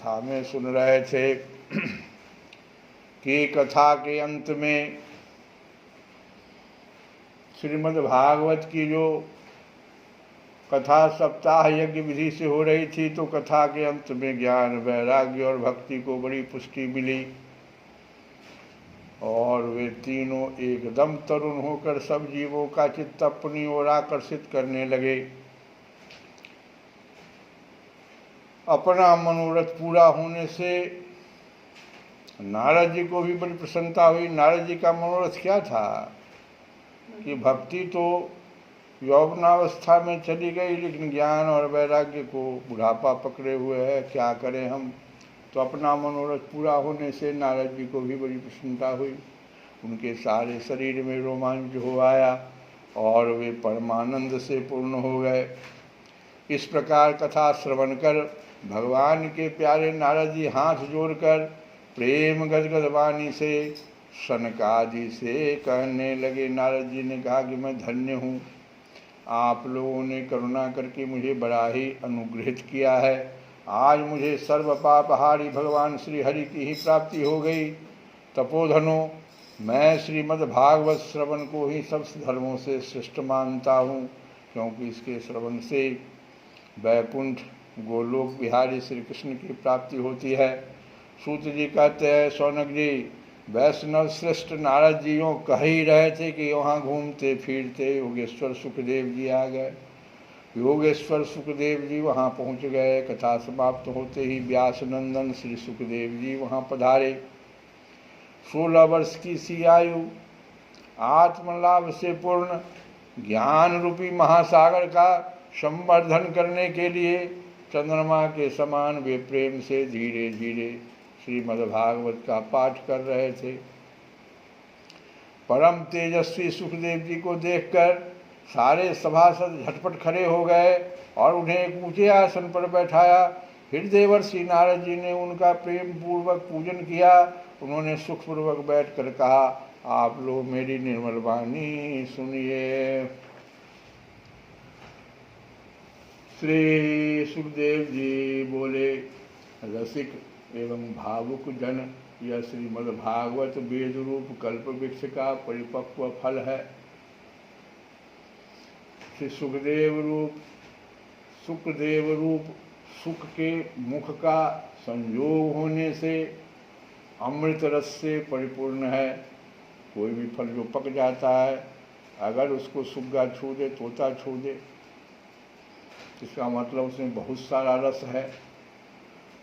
कथा में सुन रहे थे कि कथा के अंत में श्रीमद् भागवत की जो कथा सप्ताह यज्ञ विधि से हो रही थी, तो कथा के अंत में ज्ञान, वैराग्य और भक्ति को बड़ी पुष्टि मिली और वे तीनों एकदम तरुण होकर सब जीवों का चित्त अपनी ओर आकर्षित करने लगे। अपना मनोरथ पूरा होने से नारद जी को भी बड़ी प्रसन्नता हुई। नारद जी का मनोरथ क्या था कि भक्ति तो यौवनावस्था में चली गई, लेकिन ज्ञान और वैराग्य को बुढ़ापा पकड़े हुए है, क्या करें हम। तो अपना मनोरथ पूरा होने से नारद जी को भी बड़ी प्रसन्नता हुई। उनके सारे शरीर में रोमांच हो आया और वे परमानंद से पूर्ण हो गए। इस प्रकार कथा श्रवण कर भगवान के प्यारे नारद जी हाथ जोड़कर प्रेम गदगद वाणी से सनकादि से कहने लगे। नारद जी ने कहा कि मैं धन्य हूँ, आप लोगों ने करुणा करके मुझे बड़ा ही अनुग्रहित किया है। आज मुझे सर्व पापहारी भगवान श्री हरि की ही प्राप्ति हो गई। तपोधनों, मैं श्रीमद् भागवत श्रवण को ही सब धर्मों से श्रेष्ठ मानता हूँ, क्योंकि इसके श्रवण से वैकुंठ गोलोक बिहारी श्री कृष्ण की प्राप्ति होती है। सूत जी कहते हैं, शौनक जी, वैष्णव श्रेष्ठ नारद जियों कह ही रहे थे कि वहाँ घूमते फिरते योगेश्वर सुखदेव जी आ गए। योगेश्वर सुखदेव जी वहाँ पहुँच गए। कथा समाप्त होते ही व्यास नंदन श्री सुखदेव जी वहाँ पधारे। 16 वर्ष की सी आयु, आत्मलाभ से पूर्ण ज्ञान रूपी महासागर का संवर्धन करने के लिए चंद्रमा के समान वे प्रेम से धीरे धीरे श्रीमद्भागवत का पाठ कर रहे थे। परम तेजस्वी सुखदेव जी को देखकर सारे सभासद झटपट खड़े हो गए और उन्हें एक ऊंचे आसन पर बैठाया। हृदयवर्षी नारद जी ने उनका प्रेम पूर्वक पूजन किया। उन्होंने सुखपूर्वक बैठकर कहा, आप लोग मेरी निर्मल वाणी सुनिए। श्री सुखदेव जी बोले, रसिक एवं भावुक जन, यह श्रीमद्भागवत वेद रूप कल्प वृक्ष का परिपक्व फल है। श्री सुखदेव रूप सुख के मुख का संयोग होने से अमृत रस से परिपूर्ण है। कोई भी फल जो पक जाता है, अगर उसको सुग्गा छू दे, तोता छू दे, इसका मतलब उसमें बहुत सारा रस है।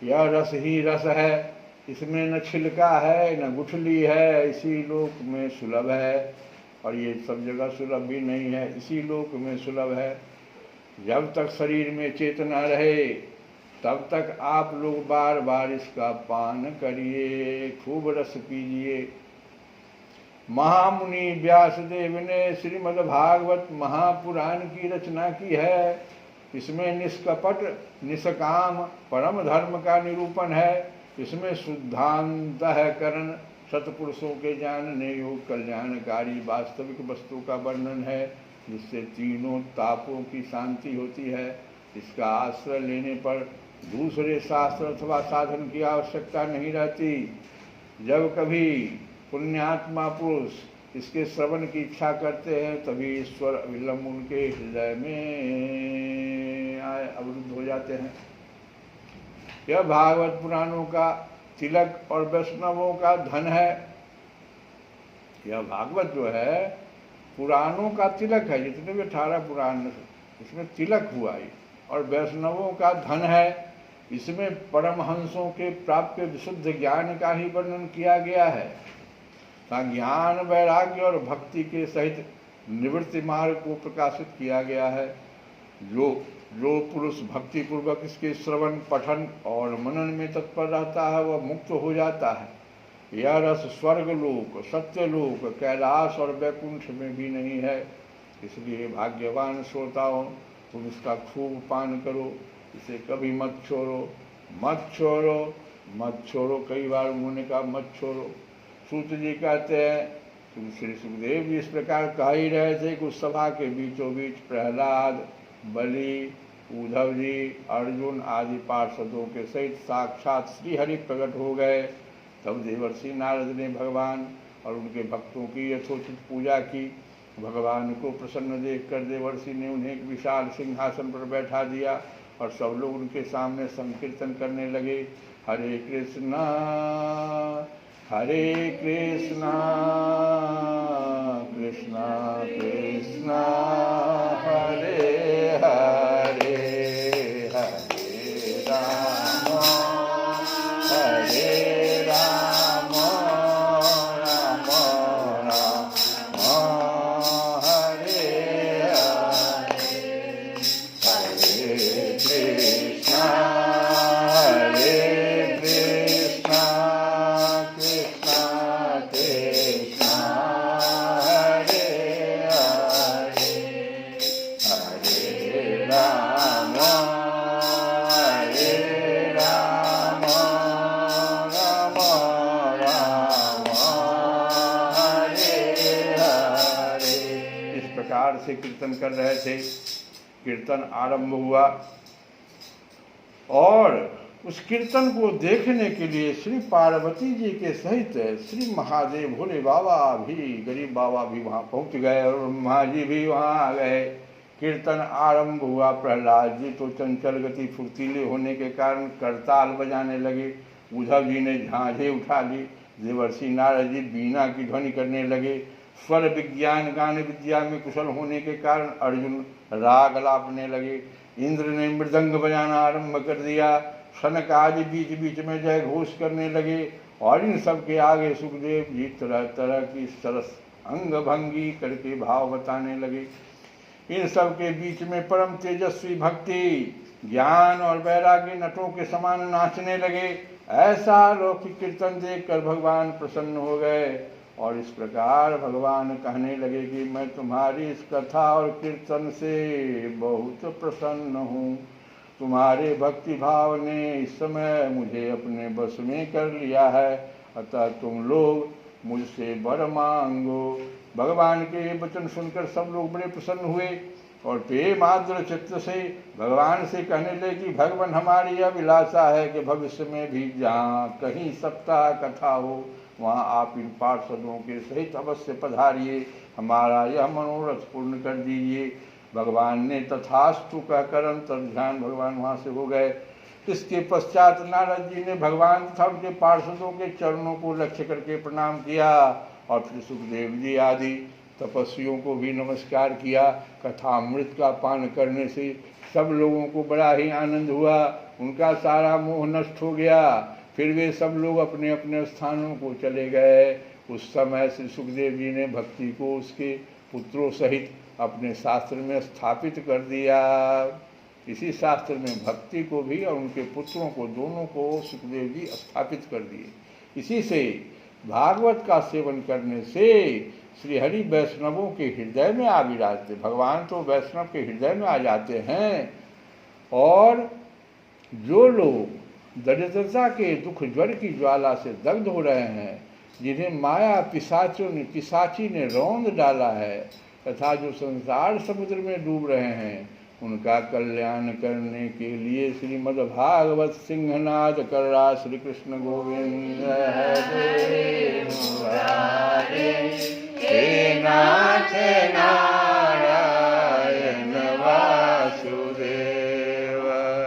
यह रस ही रस है, इसमें न छिलका है न गुठली है, इसी लोक में सुलभ है। और ये सब जगह सुलभ भी नहीं है, इसी लोक में सुलभ है। जब तक शरीर में चेतना रहे तब तक आप लोग बार बार इसका पान करिए, खूब रस पीजिए। महामुनि व्यासदेव ने श्रीमद्भागवत महापुराण की रचना की है। इसमें निष्कपट निष्काम परम धर्म का निरूपण है। इसमें शुद्धांतःकरण सत्पुरुषों के जानने योग कल्याणकारी वास्तविक वस्तु का वर्णन है, जिससे तीनों तापों की शांति होती है। इसका आश्रय लेने पर दूसरे शास्त्र अथवा साधन की आवश्यकता नहीं रहती। जब कभी पुण्यात्मा पुरुष इसके श्रवण की इच्छा करते हैं, तभी ईश्वर अविलंब उनके हृदय में आए अवरुद्ध हो जाते हैं। यह भागवत पुराणों का तिलक और वैष्णवों का धन है। यह भागवत जो है पुराणों का तिलक है। जितने भी 18 पुराण इसमें तिलक हुआ है, और वैष्णवों का धन है। इसमें परमहंसों के प्राप्त विशुद्ध ज्ञान का ही वर्णन किया गया है। ज्ञान वैराग्य और भक्ति के सहित निवृत्ति मार्ग को प्रकाशित किया गया है। जो पुरुष भक्ति पूर्वक इसके श्रवण पठन और मनन में तत्पर रहता है, वह मुक्त हो जाता है। यह रस स्वर्गलोक, सत्यलोक, कैलाश और वैकुंठ में भी नहीं है। इसलिए भाग्यवान श्रोताओं, तुम इसका खूब पान करो, इसे कभी मत छोड़ो, मत छोड़ो, मत छोड़ो। कई बार उन्होंने कहा मत छोड़ो। सूत जी कहते हैं, श्री सुखदेव जी इस प्रकार कह ही रहे थे कि उस सभा के बीचों बीच प्रहलाद, बलि, उद्धव जी, अर्जुन आदि पार्षदों के सहित साक्षात श्री हरि प्रकट हो गए। तब देवर्षि नारद ने भगवान और उनके भक्तों की यथोचित पूजा की। भगवान को प्रसन्न देखकर देवर्षि ने उन्हें एक विशाल सिंहासन पर बैठा दिया और सब लोग उनके सामने संकीर्तन करने लगे। हरे कृष्णा कृष्णा कृष्णा हरे हरे, हरे राम राम राम हरे हरे, हरे कृष्णा कृष्णा कृष्णा हरे हरे, हरे राम राम राम हरे हरे। इस प्रकार से कीर्तन कर रहे थे। कीर्तन आरंभ हुआ और उस कीर्तन को देखने के लिए श्री पार्वती जी के सहित श्री महादेव भोले बाबा भी, गरीब बाबा भी वहाँ पहुँच गए और ब्रह्मा जी भी वहाँ आ गए। कीर्तन आरंभ हुआ। प्रहलाद जी तो चंचल गति फुर्तीले होने के कारण करताल बजाने लगे। उद्धव जी ने झांझे उठा ली। देवर्षि नारद जी बीना की ध्वनि करने लगे। स्वर विज्ञान गान विद्या में कुशल होने के कारण अर्जुन राग लापने लगे। इंद्र ने मृदंग बजाना आरंभ कर दिया। सनक आदि बीच बीच में जय घोष करने लगे और इन सब के आगे सुखदेव जी तरह तरह की सरस अंग भंगी करके भाव बताने लगे। इन सब के बीच में परम तेजस्वी भक्ति, ज्ञान और वैराग्य नटों के समान नाचने लगे। ऐसा लौकिक कीर्तन देखकर भगवान प्रसन्न हो गए और इस प्रकार भगवान कहने लगे कि मैं तुम्हारी इस कथा और कीर्तन से बहुत प्रसन्न हूँ। तुम्हारे भक्ति भाव ने इस समय मुझे अपने बस में कर लिया है, अतः तुम लोग मुझसे वर मांगो। भगवान के वचन सुनकर सब लोग बड़े प्रसन्न हुए और प्रेमाद्र चित्त से भगवान से कहने लगे कि भगवान हमारी अभिलाषा है कि भविष्य में भी जहाँ कहीं सप्ताह कथा हो वहाँ आप इन पार्षदों के सहित अवश्य पधारिए, हमारा यह मनोरथ पूर्ण कर दीजिए। भगवान ने तथास्तु कहकर अंतर ध्यान भगवान वहाँ से हो गए। इसके पश्चात नारद जी ने भगवान तथा उनके पार्षदों के चरणों को लक्ष्य करके प्रणाम किया और फिर सुखदेव जी आदि तपस्वियों को भी नमस्कार किया। कथामृत का पान करने से सब लोगों को बड़ा ही आनंद हुआ, उनका सारा मोह नष्ट हो गया। फिर वे सब लोग अपने अपने स्थानों को चले गए। उस समय श्री सुखदेव जी ने भक्ति को उसके पुत्रों सहित अपने शास्त्र में स्थापित कर दिया। इसी शास्त्र में भक्ति को भी और उनके पुत्रों को दोनों को सुखदेव जी स्थापित कर दिए। इसी से भागवत का सेवन करने से श्री हरि वैष्णवों के हृदय में आ विराजते। भगवान तो वैष्णव के हृदय में आ जाते हैं। और जो लोग दरिद्रता के दुख ज्वर की ज्वाला से दग्ध हो रहे हैं, जिन्हें माया पिशाची ने रौंद डाला है, तथा जो संसार समुद्र में डूब रहे हैं, उनका कल्याण करने के लिए श्रीमद् भागवत सिंहनाद कर रहा श्री कृष्ण गोविंद हरे मुरारे हे नाथ नारायण